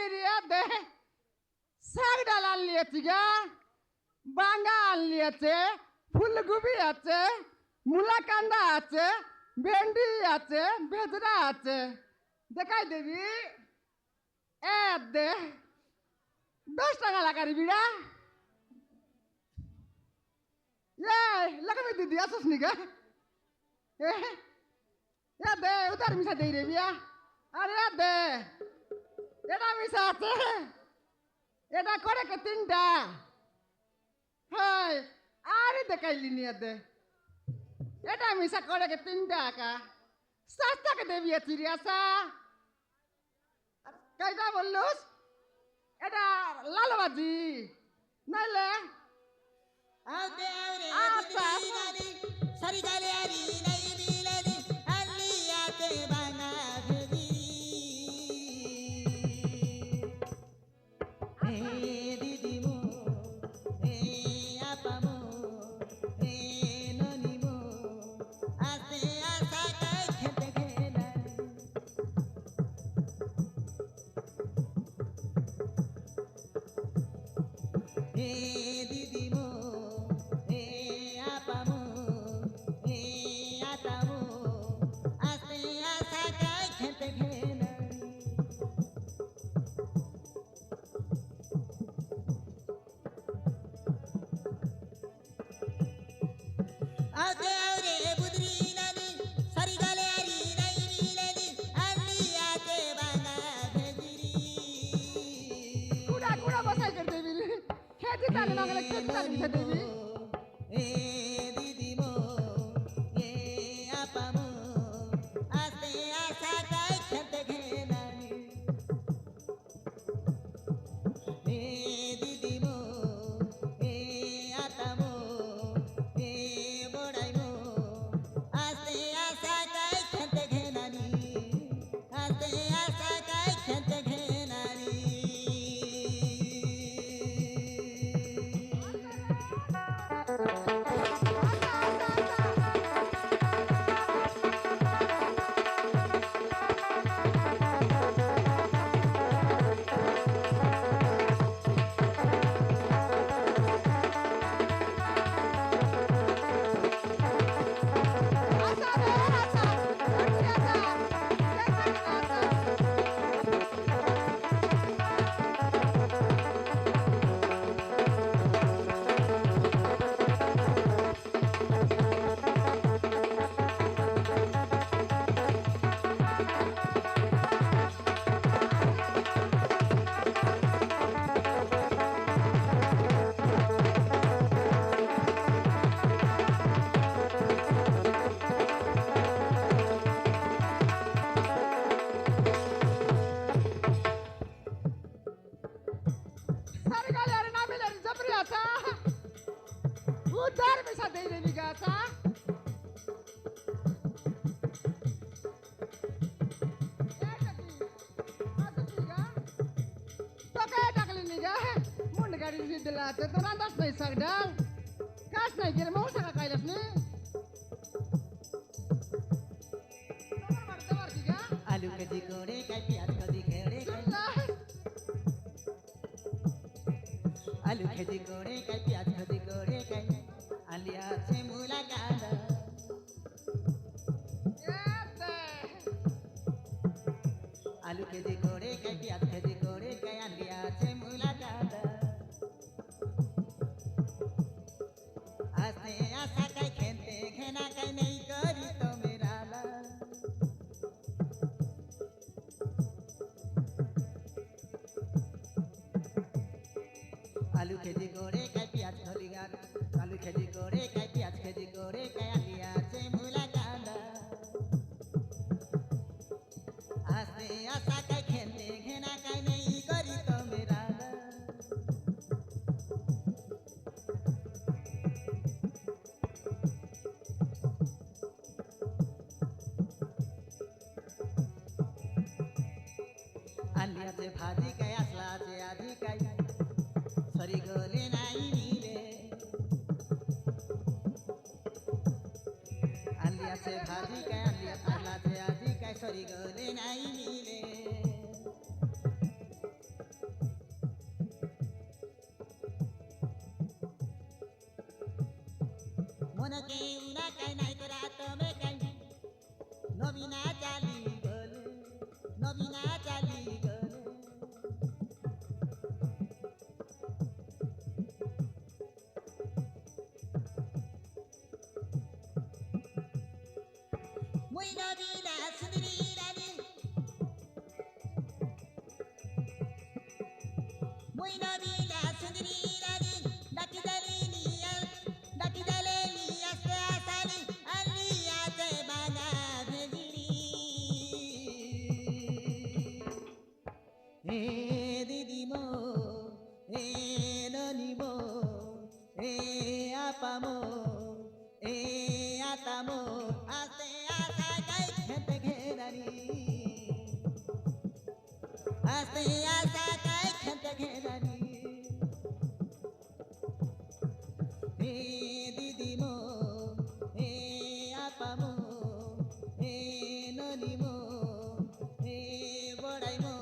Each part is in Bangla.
নিরিয়া দে শাক ডাল আনলিয়েছি গা বাঙ্গা আনলিয়েছে ফুলকপি আছে মুলাকান্দা আছে ভেন্ডি আছে ভেজরা আছে দেখাই দেবি এ দে 10 টাকা লাগারি বিড়া লাগাবি দিদি আসস নি গা দে উতার মিশা দেই রে বিয়া আরে দে এটা মিশা আছে এটা করে কে 3টা হাই আরে দেখাইলি নিয়ে দে এটা মিশা করে কে 3 টাকা 7 টাকা দেবি চিড়িয়াছা কাইটা বললুস এটা লালবাজি নাইলে আউতে আউরে আচ্ছা। বুদরি সারি গালে আরি নাই মিলানি আলিয়াতে বানা ভেদি হে দিদি মো হে আপা মো হে ননি মো আতে আসা কাই খেতে খেলা হে দিদি মো হে আপা মো হে আতা মো আতে আসা কাই খেতে খেলা আউতে আউরে বুদরি নানি সারি গালে আরি নাই মিলানি আলিয়াতে বানা ভেদিরি কুড়া কুড়া বসাই করে দেবি খেতে তারে নাগলে খেতে তারে মিশা দেবি এ দিদি মো এ আপা মো আস্তে আসা কাই খেতে খেলানি এ দিদি মো এ আতা মো এ বড়াই মো আস্তে আসা কাই খেতে খেলানি আস্তে আসা কাই খেতে খেলানি আচ্ছা রে আচ্ছা করছি আচ্ছা सारे गाले अरे ना मिले जबरी आता उधर में सा दे देनी का सा तो काय टाकली निगा मुंड गाडी दिलाते तो रांदाच नाही सगडाल काच नाही गेले मग सगळा कायलाच नाही आलू कदी कोड़े काय प्याज कदी खेड़े काय आलू कदी कोड़े काय प्याज कदी कोड़े काय आलिया छे मूला कांदा आलू कदी कोड़े काय प्याज कदी कोड़े काय आलिया छे मूला कांदा आस्ते आसा काय खेते घेना काय नहीं करी तो मेरा ला आलू खेती कोड़े काय प्याज खली गाना आलू खेती कोड़े काय प्याज खेती कोड़े काय आलिया छे मूला कांदा आस्ते आसा काय खेते घेना काय नहीं करी तो मेरा ला आलियाचे भाजी काय असलाचे आधी काय सरी गले नाही मिले आलियाचे भाजी काय आलिया असलाचे आधी काय सरी गले नाही मिले নবীনা চালি গলে নবীনা চালি গলে মই নবীনা সুন্দরী রানী মই নবীনা সুন্দরী রানী ডাকি জানি নিয়া ডাকি জালে নিয়া আসানি আলিয়া তে বানা ভেজিরি হে দিদি মো হে ননি মো হে আপা মো হে আতা মো আস্তে আশা গাই খেতে ঘেরানি আস্তে আশা গাই খেতে ঘেরানি হে দিদি মো হে আপা মো হে ননি মো হে বড়াই মো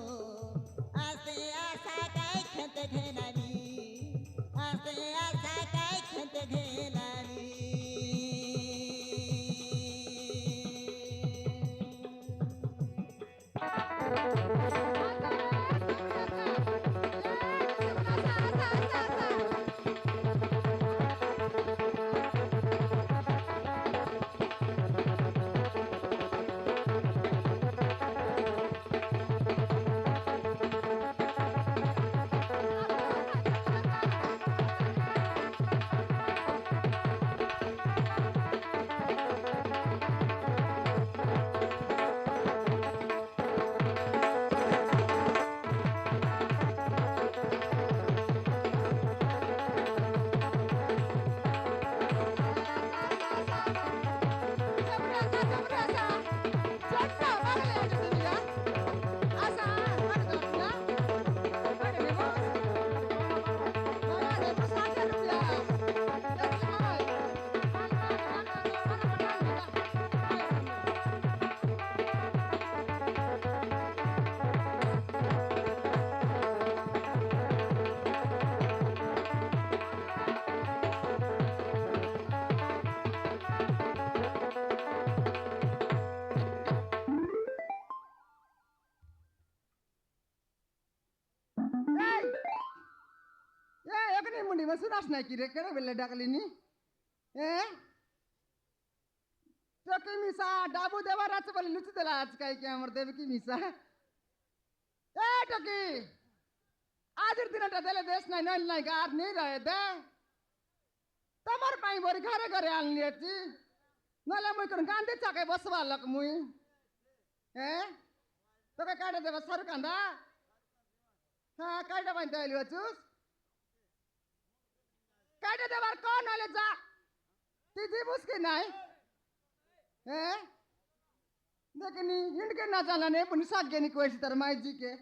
আস্তে আশা গাই খেতে ঘেরানি আস্তে আশা গাই খেতে ঘেরানি এখানে মুন্ডি মাছ শুনাস নাকি রে কেন বেলে ডাকলিনি তো কি মিশা ডাবু দেবার আছে বলে লুচি দিলা আজকাই কি আমার দেবে কি মিশা টকি আজের দিনটা দিলে দেশ নাই নইল নাই আর নেই রয়ে দে তোমার পাই বড়ি ঘরে ঘরে আনলিয়েছি নইলে মুই কোন গান্ধী চাকে বসবা লোক মুই তোকে কাটে দেবা সরু কান্দা হ্যাঁ কাইটা বাইতে আইলি হচ্ছুস কাইটা দেবার কোন হলে যা তুই জীবুস কি নাই দেখিনি হিন্ডকে না জানানে পুনি সাজ্ঞানি কয়েছি তার মাইজিকে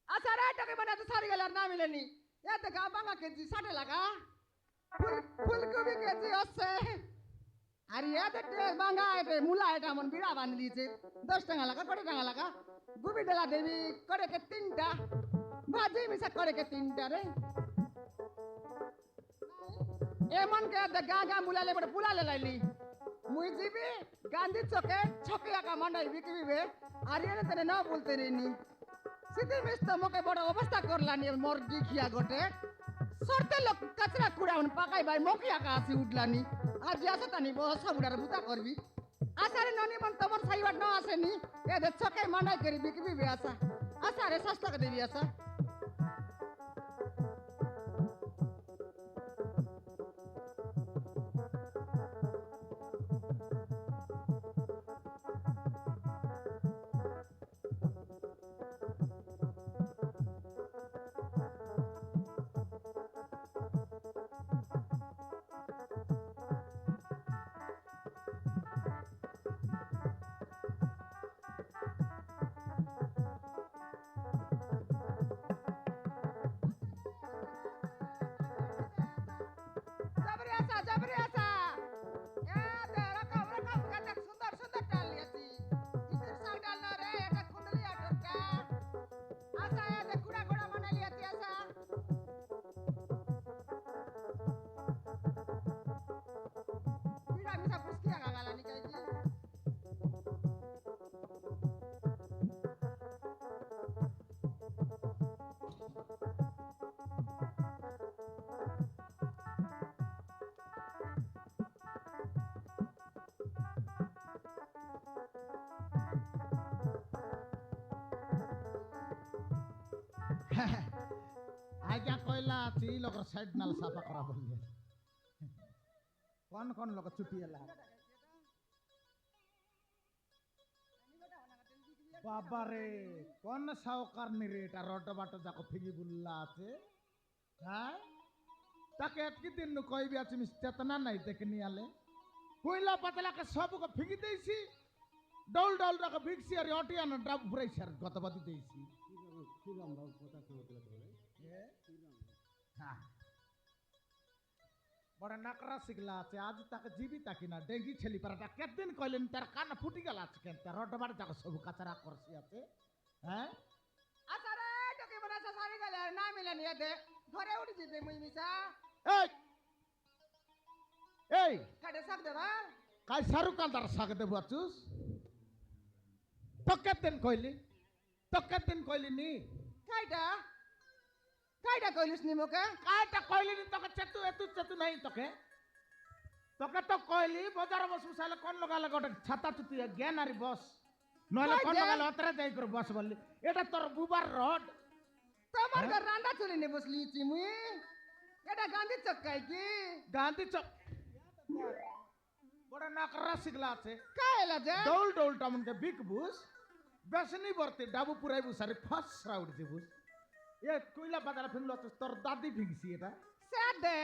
আচ্ছা রাইটাকে বানাতে সারি গেল আর না মিলেনি এতে গা বাঙা কেজি 60 লাগা ফুলকপি কেজি আছে আর এতে বাঙা এতে মূলা এটা মন বিড়া বানিয়ে দিয়েছে 10 টাকা লাগা 20 টাকা লাগা গুবি ডেলা দেবি করে কে 3টা ভাজি মিশা করে কে 3টা রে এমন কে গা গা মুলালে বড় পুলালে লাইলি মুই জিবি গান্ধী চকে ছকে আকা মান্ডাই বিকিবে আর এনে তেনে না বলতে রেনি সিধি মিস্ত মোকে বড় অবস্থা করলানি মর্গি খিয়া গটে সরতে লোক কাচরা কুড়া উন পাকাই ভাই মকি আকা আসি উঠলানি আজ আসে তানি বস সবুড়ার বুতা করবি আসারে ননি মন তোমার সাইবার না আসেনি এদের চকে মান্ডাই করি বিকিবি আসা আসারে সস্তা করে দিবি আসা আজ্ঞা কইলা আছি লগর সাইড নাল সাফা করা বললে কোন লোক ছুটি এলা বাবারে কোন সাউকার নি রে এটা রড বাটো যাকো ফিগি বুল্লা আছে হ্যাঁ তাকে এতকি দিন নু কইবি আছে মিস চেতনা নাই দেখে নি আলে কইলা পাতলাকে সবকে ফিগি দেইছি ডল ডল রাখো ভিক্সি আর অটিয়ান ডাব ফুরাইছি আর গতবাদি দেইছি হ্যাঁ বড় নাকরা শিখলা আছে আজ তাকে জীবি তাকি না ডেঙ্গি ছেলি পারাটা কেতদিন কইলেন তার কান ফুটি গেল আছে কেন তার রডবার যাকে সব কাচরা করছি আছে হ্যাঁ আচ্ছা রে টকি বনাসা সারি গেলে আর না মিলে নিয়ে দে ঘরে উঠি যেতে মুই মিসা এই এই কাটে সাক দেবা কাই শাহরুখ খান তার সাকে দেবো আছুস তো কেতদিন কইলি নি কাইটা কাইটা কইলিস নি মোকে কাইটা কইলি নি তোকে চেতু নাই তোকে তো কইলি বাজার বস বসালে কোন লগালে গোটে ছাতা চুতি জ্ঞান আরি বস নইলে কোন লগালে অতরে যাই করে বস বললি এটা তোর বুবার রড তোমার ঘর রান্ডা চুরি নে বসলি চিমুই এটা গান্ধী চক্কাই কি গান্ধী চক বড় নাকরা শিখলা আছে কাইলা যে ডৌল ডৌল টামনকে বিক বুস বেসনি বর্তে ডাবু পুরাই বুসারে ফাস রাউড দিবুস এ কইলা বাজার ফিংলো তোর দাদি ফিংছি এটা স্যার দে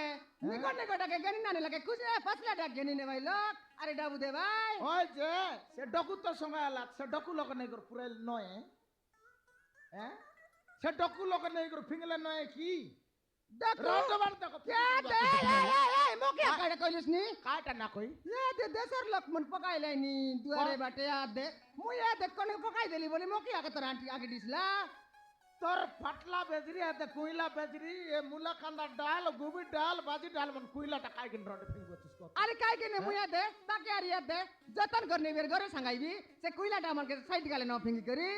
নিকট নিকটকে গেনি না লাগে কুছে পাঁচলা ডাক গেনি নে ভাই লোক আরে ডাবু দে ভাই ওই যে সে ডকু তো সঙ্গে আলা সে ডকু লোক নেই কর পুরাই নয় হ্যাঁ সে ডকু লোক নেই কর ফিংলে নয় কি দেখো রডবার দেখো কে দে এই মোকে কাইটা কইলিস নি কাটা না কই এ দে দেশর লোক মন পকাইলাই নি দুয়ারে বাটে আ দে মুই এ দেখ কোনে পকাই দেলি বলি মোকে আগে তোর আন্টি আগে দিছলা তোর ফাটলা বেজরি আছে কুইলা বেজরি এ মুলা কান্দা ডাল গোবি ডাল বাজি ডাল মন কুইলাটা কাই কিন রড ফিংবো তুসকো আরে কাই কেনে মুই এ দে তাকে আর এ দে যতন করনে বের ঘরে সাঙ্গাইবি সে কইলাটা আমাকে সাইড গালে ন ফিঙ্গি করি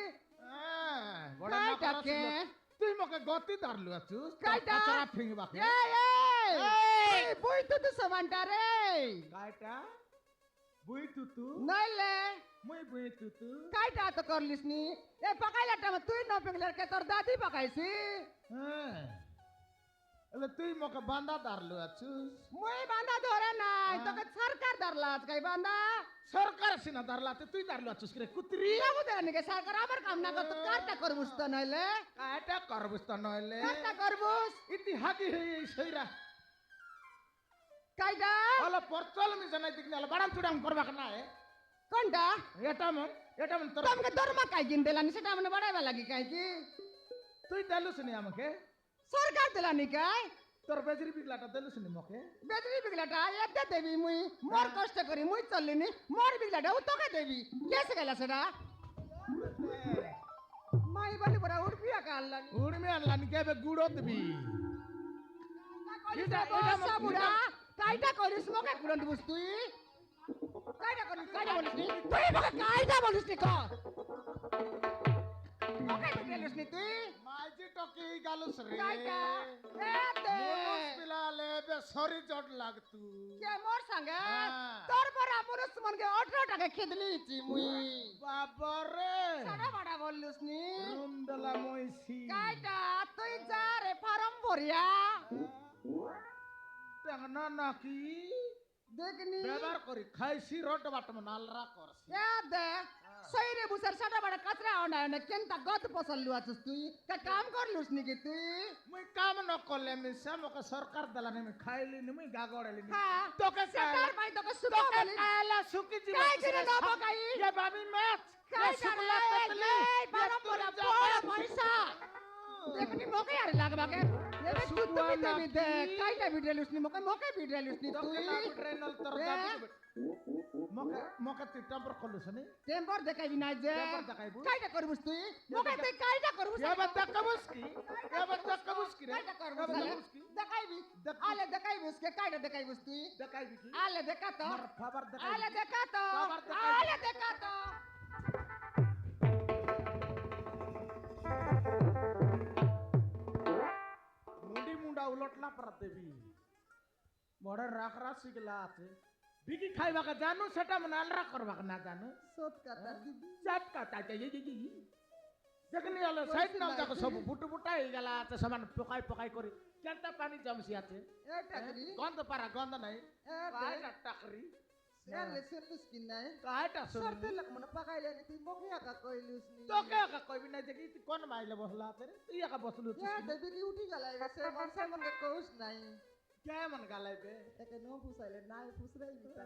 বড় কাইটা নাকরা কে? তুই মকে গতি দারলু আছুস কাইটা? কাচরা ফিংবা কে এই বই তো সমানটা রে কাইটা বুই তুতু নইলে মুই বুই তুতু কাইটা তো করলিস নি এ পকাইলাটা তুই ন ফিঙ্গলার কে তোর দাদি পকাইছি হ্যাঁ এলে তুই মকে বান্দা দারলু আছুস মুই বান্দা ধরে নাই তোকে সরকার দারলা আজকাই বান্দা সরকার সিনা দারলাতে তুই দারলু আছুস রে কুতরি লাগু দেন কে সরকার আমার কাম না করতে কারটা করবুস তো নইলে কাইটা করবুস তো নইলে কারটা করবুস ইতিহাদি হই সইরা কাইটা হলো পরচল মি জানাই দিক নালে বাড়াম চুড়াম করবা না কোনটা এটা মন তোর তোমাকে দরমা কাই কিন দিলানি সেটা মানে বাড়াইবা লাগি কাই কি তুই দেলুস নি আমাকে সরকার দিলানি কাই তোর বেজরি বিগলাটা দেলুস নি মকে বেদরি বিগলাটা এতে দেবি মুই মোর কষ্ট করি মুই চললিনি মোর বিগলাটা ও তোকে দেবি কেসে গেলা সেটা মাই বলি বড় উড়পিয়া কাল্লানি উড়মে আনলানি কেবে গুড়ো দিবি এটা বসা বুড়া কাইটা করিস মকে কুড়ন দিবস তুই কাইটা বলিস নি তুই মকে কাইটা বলিস নি ক মকে দিলিস নি তুই মাইজি টকি গালুস রে কাইটা এতে মনুষ পিলালে বে সরি জট লাগতু কে মোর সঙ্গে হ্যাঁ। তোর পর পুরুষ মনকে 18 টাকা খেদলিছি মুই বাবারে সারা বাড়া বললুস নি রুমদলা মইছি কাইটা তুই যা রে ফার্ম ভরিয়া টাংনা নাকি দেখনি ব্যবহার করি খাইছি রড বাটম নালরা করছি এ দে সইরে বুসার সারা বাড়া কাচরা অনা অনা কেনতা গত পছললু আছিস তুই কা কাম করলুস নি কি তুই মুই কাম ন করলে মিছা মকে সরকার দেলানি আমি খাইলি নি মুই গাগড়ালি নি হ্যাঁ তোকে সেটার ভাই তোকে সুতো তোকে বলি কালা সুকি জীব কাই কিনে দাও কাই এ বাবি মাছ কাই শুকলা তেতলি ফার্ম ভরা বড় পয়সা দেখনি মকে আর লাগবাকে এবে তুই তুমি দেবি দে কাইটা ভিডিওলুস নি মকে ভিডিওলুস নি তোকে তুই না ট্রেনল তোর এ? দাবি মকে তুই টেম্পর করলুস নি টেম্পর দেখাইবি না যে টেম্পর দেখাইবু? কাইটা করবুস তুই মকে তুই কাইটা করবুস এবার দেখাবুস কি এবার দেখাবুস কি রে কাইটা করবুস এবার দেখাবুস কি দেখাইবি দেখ- আলে দেখাইবুস কে কাইটা দেখাইবুস তুই দেখাইবি কি আলে দেখা তো আমার খাবার দেখাইবি আলে দেখা তো বাবার দেখাইবি। আলে দেখা তো মুন্ডি মুন্ডা উলটলা পর দেবি বড় রাখরা শিখলা আছে বিকি খাইবাকে জানু সেটা মনে আলরা করবাকে না জানু সত কথা দিবি জাত কথা চাই দেখে নিয়ে আলে সাইড নাও দেখো সব বুটু বুটা হয়ে গেল আছে সমান পকাই পকাই করে কেনটা পানি জমছি আছে এ টাকরি গন্ধ পারা গন্ধ নাই এ কাইটা টাকরি Serle serlus kinai. কাইটা শুন Sarte lak mana pakai le ni timok ya ka koilus ni. তোকে একা কইবি না যে কি কোন মাইলে বসলা আছে রে তুই একা বসলু Ya debi ki uti galai se man se man ka kous nai. কেমন গালাইবে Eke no pusai le nai pusrai bita.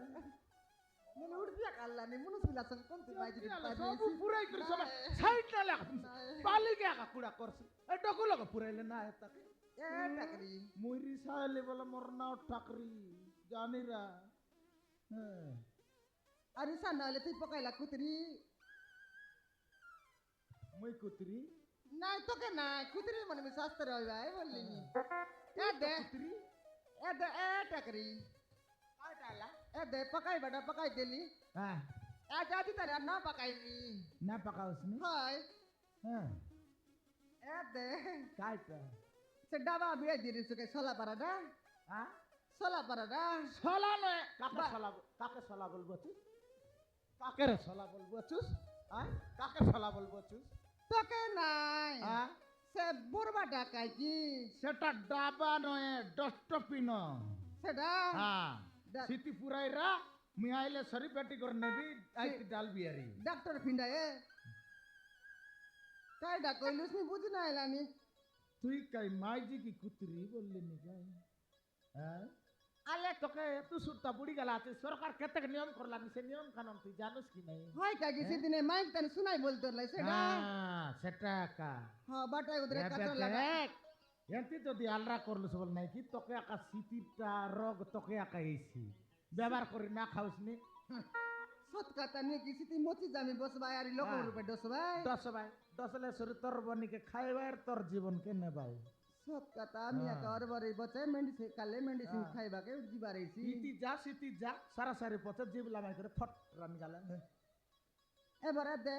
Mene uti ya kala ni munus bilasan konti mai jadi সব padi. পুরাই করে সব সাইড না লাগ পালি কে একা কুড়া করছ এ ডকু লগা পুরাইলে না এতা Ya takri. মুইরি সাইলে বলে মোর নাও টাকরি জানিরা হ্যাঁ Ari sana le ti pakai la kutri. মুই কুতরি Nai to ke nai kutri mana mi sastra hoy bhai bolli ni. Ya de কুতরি takri. কাইটা লা De pakai bada pakai deli. হ্যাঁ Jadi tadi na pakai ni. না পাকাউস নি Hai. হ্যাঁ De. কাইটা Sedaba biar diri suka sola parada. হ্যাঁ Sola parada. সলা নয় কাকে সলা বলবো তুই কাকে রে সলা বলবো চুস হ্যাঁ কাকে সলা বলবো চুস To ke nai. হ্যাঁ Se burba dakai ki. সেটা ডাবা নয় ডস্টপিন Seda. হ্যাঁ Da- সিটি পুরাইরা মুই আইলে সরি পেটি করে নেবি আইতি ডাল বিয়ারি Dokter pindah ya. Kai dak koilus ni buji na elani. তুই কাই মাইজি কি কুতরি বললি নি গাই হ্যাঁ আলে তোকে এত সুরতা বুড়ি গেল আছে সরকার কেতে নিয়ম করলা নি সে নিয়ম কানুন তুই জানিস কি নাই Hai kaki si dine mic tan sunai boltor lai seda. হ্যাঁ সেটা কা Ha batai udre kato laga. দেখ এন্তি যদি আলরা করলু সবল নাই কি তোকে একা সিটিটা রোগ তোকে একা হইছি ব্যবহার করি না খাউস নি Sot kata ni ki siti mochi jami bos bai ari loko Ha. rupe dos bai. দশ ভাই দশলে শরীর তোর বনিকে খাইবার তোর জীবন কে নেবাই Sot kata mi Ha. aka or bari bocai medicine kale medicine Ha. khai bake jibare si. ইতি যা সিটি যা সারা সারি পথে জিব লামাই করে ফট রান গালা Ebar de.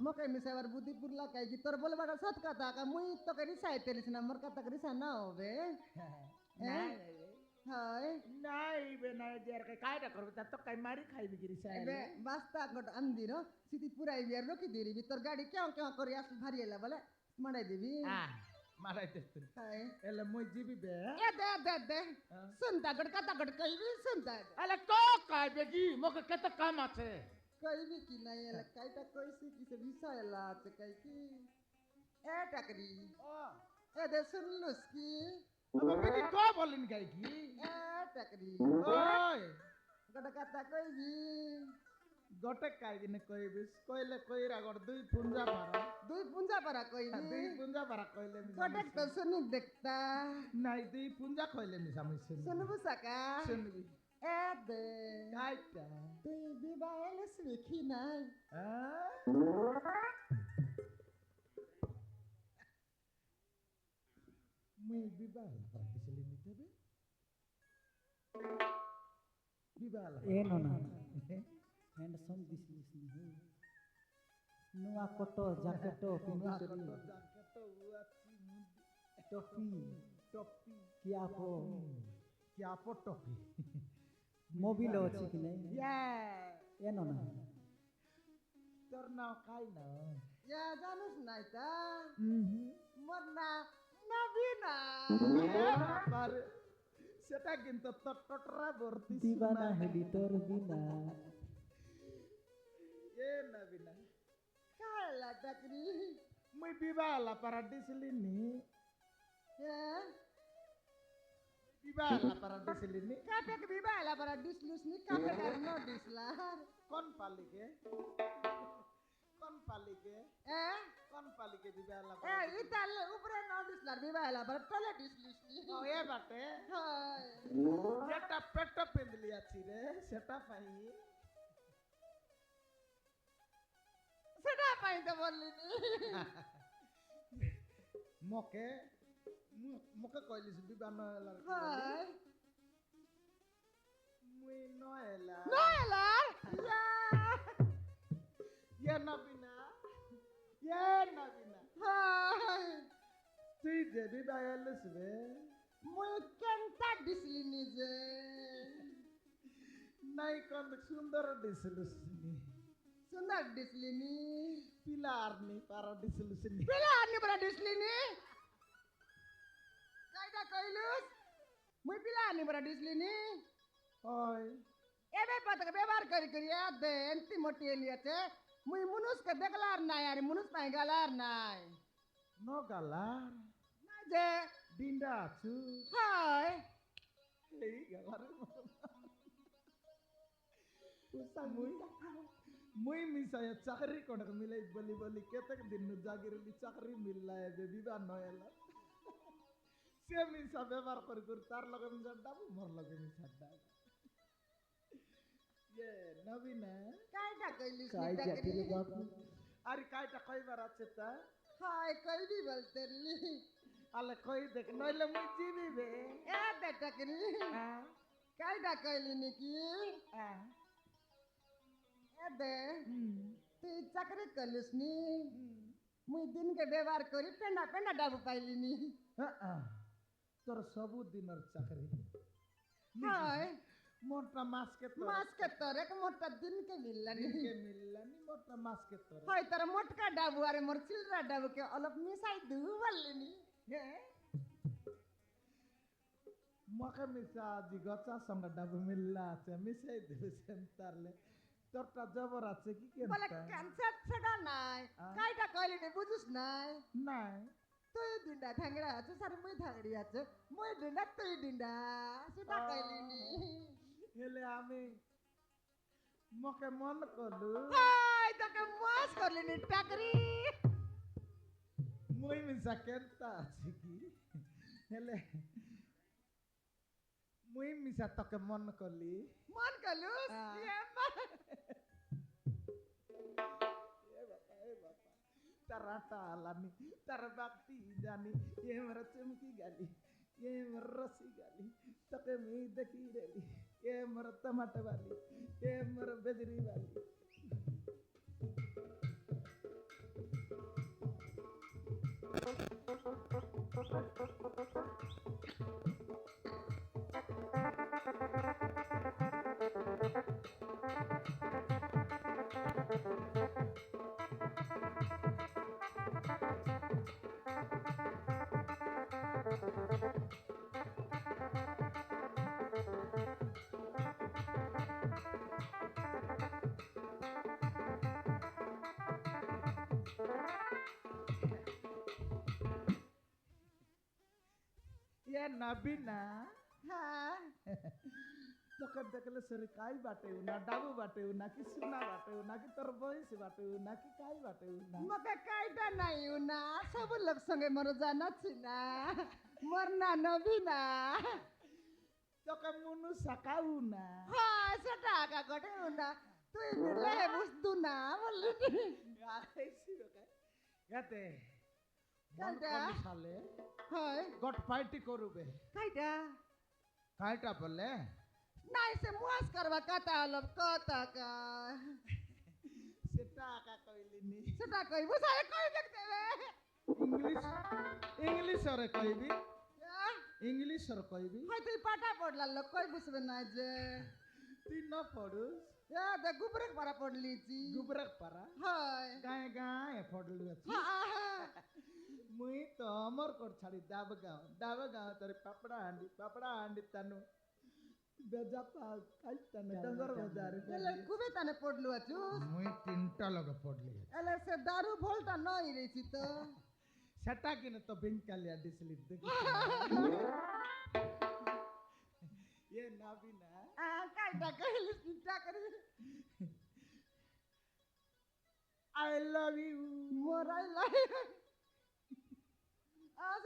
Moke misabar budi purla kai ki tor bole bada sot kata ka mui to ke risai telis na mor kata risa na hobe. Hai. নাই বে নাই দেয়ার কাইটা করবে তা তো কাই মারি খাইবি গিরি সাইলে Ebe basta god andi no. Siti purai biar roki diri bitor gadi kyo kori as bhari ela bole. Mandai devi. মারাই তেস্তুর Hai. এলে মই জিবি বে De. Sunta god kata god kai bi sunta. এলে তো কাইবে কি মোকে কত কাম আছে Kai bi ki na ela kai ta koi si ki se bisa ela te kai ki. Takri. De sunlus ki. তুমি কো বলিন গাই কি Takri. ওই God kata koi bi. গটে কাইবিনে কইবিস কইলে কইরা গড় দুই পুঞ্জা পারা Dui punja para koi দুই bi. পুঞ্জা পারা কইলে Godek to sunu dekta. নাই দুই পুঞ্জা কইলে মি সামি Sunu busaka. শুনবি De. কাইটা Dui biba ele swiki nai. মুই বিবাহ পারতেছিলি নিতে বে বিবাহ Eh nona, handsome this listening. Nua koto jaketo pinutri, topi, kiapo, কিয়াপো টপি mobile ଅଛି କି ନାଇଁ? ইয়া Eh nona, তোর নাও কাই না Ya janus nai ta. Morna nabina. বাবারে সেটা কিন্তু তোর টটরা ভর্তি divana heli tor bina. এ নবিনা Kala takri. মুই বিবাহ পারাদিছিলি নি Ya. বিবাহ পারাদিছিলি নি Kape ke biba la para dislus ni kape karno dislar. কোন পালিকে কোন পালিকে কোন পালিকে বিবাহ Ital upre no dislar biba la para tole dislus ni. ও এ বাটে Hai. যেটা পেট পেন্দলি আছি রে সেটা পাই Seda pai to bolli ni. মোকে মোকে কইলিস বিবাহ নয়লার Hai. মুই নয়লা No elar. Ya. ইয়ে নবিনা ইয়ে নবিনা Hai. তুই যে বিবাহ এলিস রে Mui kenta disli ni je. নাই কোন সুন্দর দিছিলিস নি Sundar dislini. pilar nih para disolusi nih. Pilihan ni pada dislini. Kaida kailus. Mui pilihan ni pada dislini. Oi, Ebe patak bebar kari ya de enti moti eliate. Mui munus ke deklar nai ari munus nai galar nai. no galar, Naje. dinda cu. Hai. Hei galar. Usang mui misalnya cakri konak milai bali ketek dinu jagir di cakri milai bebi ban noela. Sia misa bebar tar logo misa dabu mor logo misa dabu. Ye, Navina. Kaida kailus ni काय जाती रे takri. Babu Ari kaita koi barat ta? Hai kaidi balterli. Ale koi dek noile mui jibi be. Ebe takri. Ah, Kaida kailini ki. ah. Ebe. Hmm. তুই চাকরি করিস নি মুই দিনকে ব্যবহার করি পেন্ডা পেন্ডা ডাবু পাইলিনি তোর সবু দিনের চাকরি হয় মোটা মাসকে তোর মাসকে তোর এক মোটা দিনকে মিললানি দিনকে মিললানি মোটা মাসকে তোর হয় তোর মোটকা ডাবু আরে মোর চিলরা ডাবুকে অলপ মিশাই দু বললিনি মকে মিশা জিগচা সঙ্গে ডাবু মিললা আছে মিশাই দেবে সেন্টারলে তোরটা জবর আছে কি বলে কেন ক্যান্সার সেটা নাই কাইটা কইলিনি বুঝিস নাই নাই তুই ডিন্ডা ধাংড়া আছে সার মুই ধাংড়ি আছে মুই ডিন্ডা তুই ডিন্ডা সেটা কইলিনি হেলে আমি মকে মন করলু হাই তোকে মাস করলিনি টাকরি মুই মিশা কেনতা আছে কি হেলে মুই মিশা তোকে মন করলি মন কলুস Tarata alami, tarbakti jani, ye mercemki gali, ye merasi gali, take me dekhi reli, ye mertamata wali, ye merbedri wali. Ye Nabina, হ্যাঁ toke dekle seri kai bate una, dabu bate una, ki suna bate una, ki terbois bate una, ki kai bate una. মকে কাইটা নাই না সব লোক সঙ্গে মর জানাচ্ছি না মর না নবী না Toke munu sakauna. হ্যাঁ সেটা আগা ঘটে না তুই মিলে বুঝতু না বললি Gate. Kaita? Sale. হয় Got party korube. কাইটা Kaita bole. নাই সে মুয়াস করবা কথা হলো কথা কা Seta aka koilini. সেটা কই বুঝাই কই দেখতে রে English ore koibi. English ore koibi. হয় তুই পাটা পড়লা লোক কই বুঝবে না যে Ti no podus. এ দে গুবরেক পারা পড়লিছি Gubrak para. হয় Gae podlu achi. Mui to amor kor chadi dabagao tar papda handi tanu. Bejata kaitane dangar bazar. এলে কুবে তানে পড়লু আছু Mui tinta logo podli. এলে সে দারু ভোলটা নই রেছি তো Seta kine to binkali adislit dekhi. Ye Nabina. কাইটা কইলিস চিন্তা করি I love you. মোরাই লাই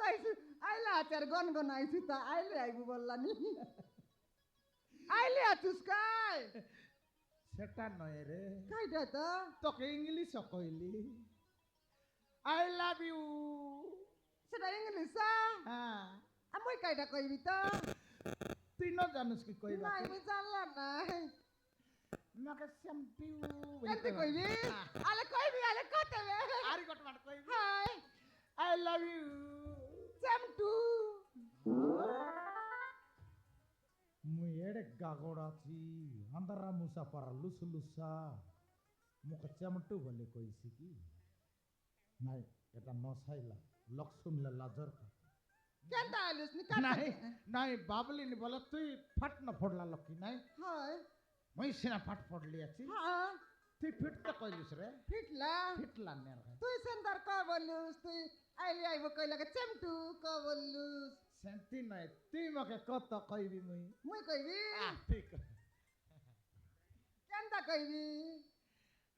আইছি আইলা আচার গনগন আইছি তা আইলে আইবু বললানি আইলে আছুস কাই Seta noye re. কাইটা তো Toke English koili. I love you. সেটা ইংলিশ Ah. আমি কাইটা কইবি তো Tuh no janus ki koi নাই bate. আমি জানলাম নাই Maka sampiu. এতে কইবি আলে কইবি আলে কতে বে Ari got mat koi. Hi I love you. Same to Muyere gagorachi. Andara musa para lusa. মুখে চেমটু বলে কইছি কি নাই এটা নসাইলা লোক শুনলে লাজর কথা। কেনটা আইলিস নি নাই কাট নাই বাবলিনি বলে তুই ফাট না ফোড়লা লক্ষ্মী নাই হয় মই সিনা ফাট ফোড়লি আছি হ্যাঁ তুই ফিটতে কইলিস রে ফিটলা ফিটলা নে রে তুই সেন্দার ক বললুস তুই আইলি আইব কইলা কে চেমটু ক বললুস শান্তি নাই তুই মকে কত কইবি মুই মুই কইবি ঠিক কেনটা কইবি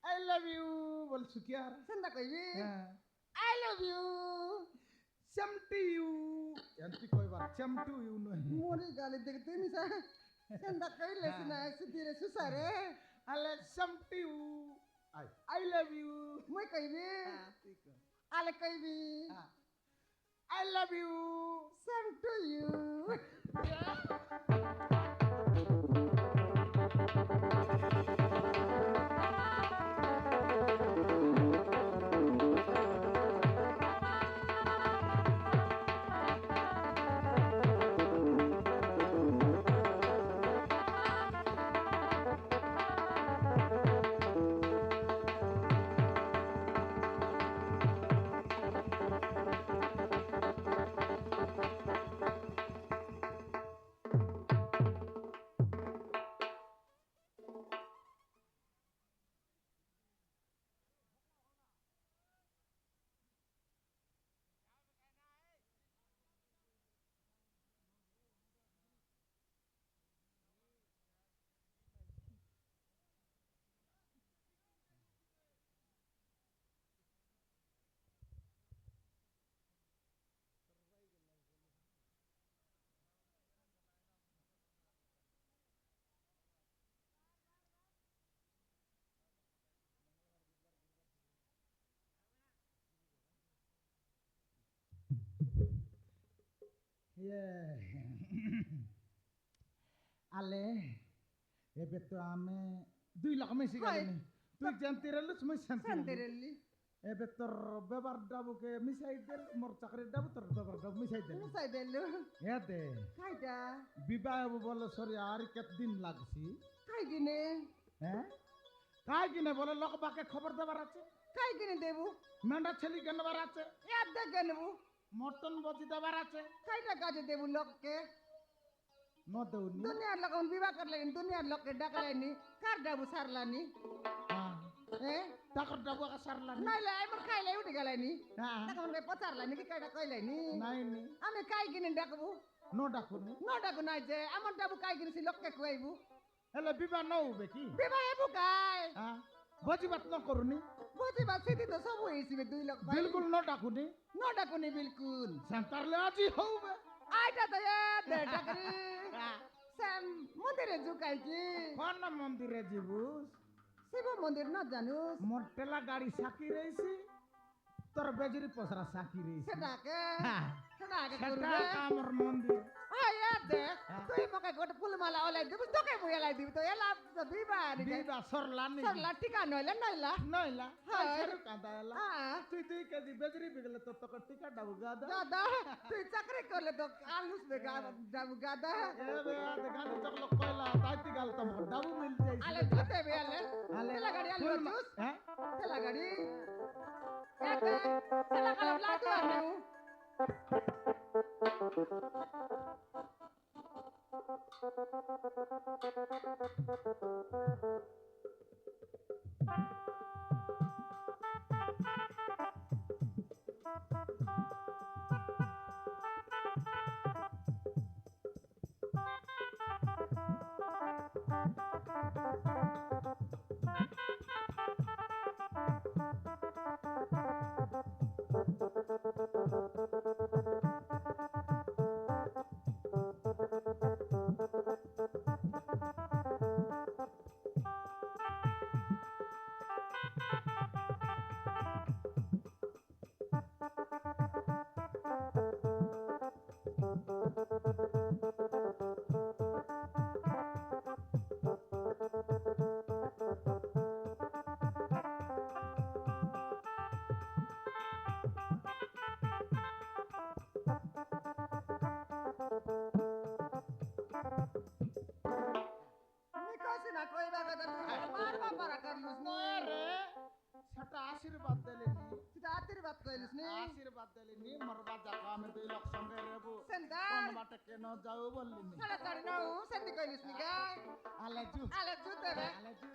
আই লাভ ইউ বলছু কি আর সেন্দা কইবি হ্যাঁ আই লাভ ইউ চমটি ইউ এন্তি কইবার চমটু ইউ নই মোরি গালি দেখ তুই মিসা সেন্দা কইলেস না সুদিরে সুসারে আলে চমটি ইউ আই লাভ ইউ মুই কইবি ঠিক আলে কইবি I love you same to you আলে এবে তো আমি 2 লাখ মেসি গেলি তুই জানতে রলস মই শান্তি সেন্দেরেলি এবে তোর ব্যবহার ডাবুকে মিশাই দেল মোর চাকরি ডাবু তোর ব্যবহার ডাবু মিশাই দেল মিসাই দেলু এতে খাইটা বিবাহ বলে সরি আর কতদিন লাগছি খাই কিনে হ্যাঁ কাই কিনে বলে লোক বাকে খবর দেবার আছে খাই কিনে দেবু মেন্ডা ছেলি কেনবার আছে এক দেখে নেবু মটন বজি দেবার আছে খাইটা কাজে দেবু লোককে ন দেউনি দুনিয়ার লোক বিবাহ করলে দুনিয়ার লোককে ডাকালাইনি কার ডাবু সারলানি হ্যাঁ তাকর ডাবু সারলা নাইলে আমার খাইলে উঠে গেলাইনি হ্যাঁ তখন পচারলানি কি কাইটা কইলাইনি নাই নি আমি কাই কিনে ডাকবো ন ডাকুনি ন ডাকু নাই যে আমার ডাবু কাই কিনেছি লোককে খুয়াইবু হেলে বিবাহ ন হবে কি বিবাহ এবু কাই হ্যাঁ বজি বাত ন করুনি বুঝিবা সিদ্ধি তো সব হয়েছিবে 2 লাখ বিলকুল ন ডাকুনি ন ডাকুনি বিলকুল সেন্টারলে আজি হবে আইটা তো এ দে ডাকরি স্যাম মন্দিরে জুকাই কি কোন মন্দিরে যাবুস শিব মন্দির না জানুস মোর টেলা গাড়ি সাকি রইছি তোর বেজরি পসরা সাকি রইছি সেটাকে হ্যাঁ। সেটাকে সেটা করবে আমার মন্দির আয়া দে তুই মকে গোটে ফুলমালা ওলাই দিবি তোকে বই এলাই দিবি তো এলা বিবাহ নি বিবা সরলানি সরলা টিকা নইলে নইলা নইলা হ্যাঁ। সেরু কাঁদালা হ্যাঁ তুই 2 কেজি বেজরি বিগলে তো তোকে টিকা ডাবু গাদা দাদা তুই চাকরি করলে তো আলুস বেগা যাবু গাদা এবে আদে গানি চকলো কইলা তাইতি গাল তো ডাবু মিল যাইছে আলে ধুতে বে আলে আলে তেলা গাড়ি আলু জুস হ্যাঁ তেলা গাড়ি এক তেলা গাড়ি লাদু আনু একটা আশীর্বাদ দিলেনি সেটা আশীর্বাদ কইলিস নি আশীর্বাদ দিলেনি মরবা যাকো আমি 2 লোক সঙ্গে রেবো সেন্দার কোন বাটে কেন যাও বললিনি তাড়াতাড়ি নাও সেন্দি কইলিস নি গা আলেজু আলে জুতে রে আলেজু